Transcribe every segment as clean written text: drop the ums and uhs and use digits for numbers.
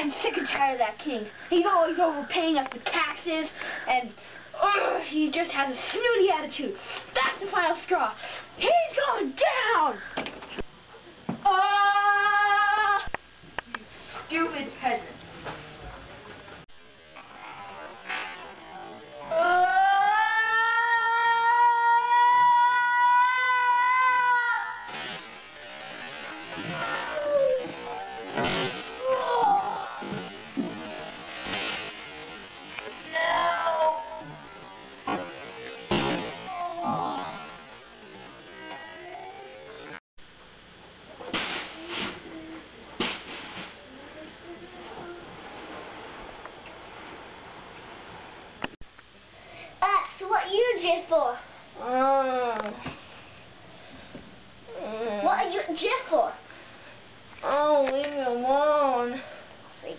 am sick and tired of that king. He's always overpaying us with taxes, and he just has a snooty attitude. That's the final straw. He's going down! You stupid peasant. So what you did for? What are you in jail for? Oh, leave me alone. See.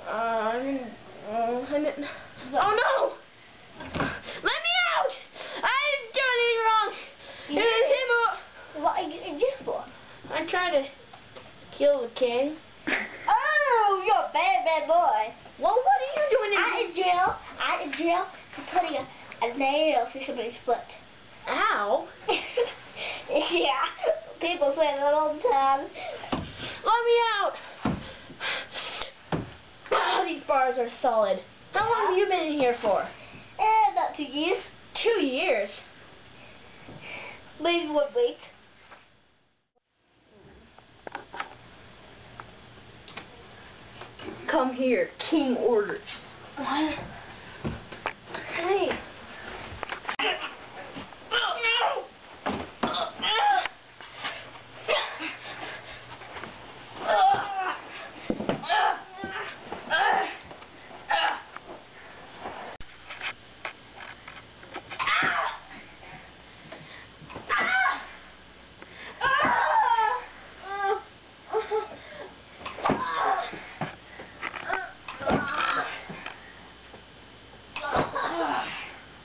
Oh no! Let me out! I didn't do anything wrong. It was him who... What are you in jail for? I tried to kill the king. Oh, you're a bad boy. Well, what are you doing I'm in jail for putting a nail through somebody's foot. Ow! Yeah, people say that all the time. Let me out! Oh, these bars are solid. How long have you been in here for? About 2 years. 2 years? Maybe 1 week. Come here, king orders. What? Hey.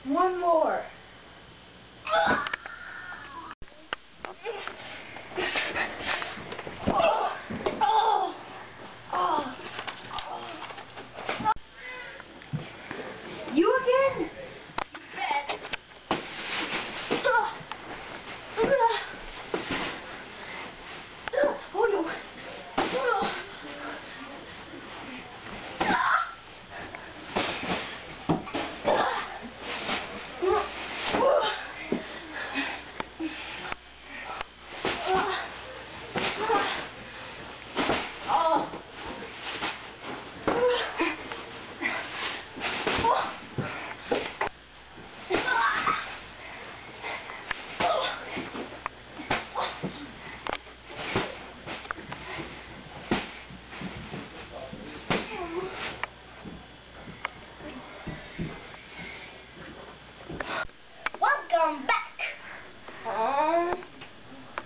One more. You again? Oh no. Welcome back.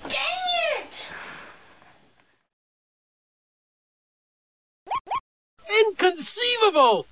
Dang it! Inconceivable!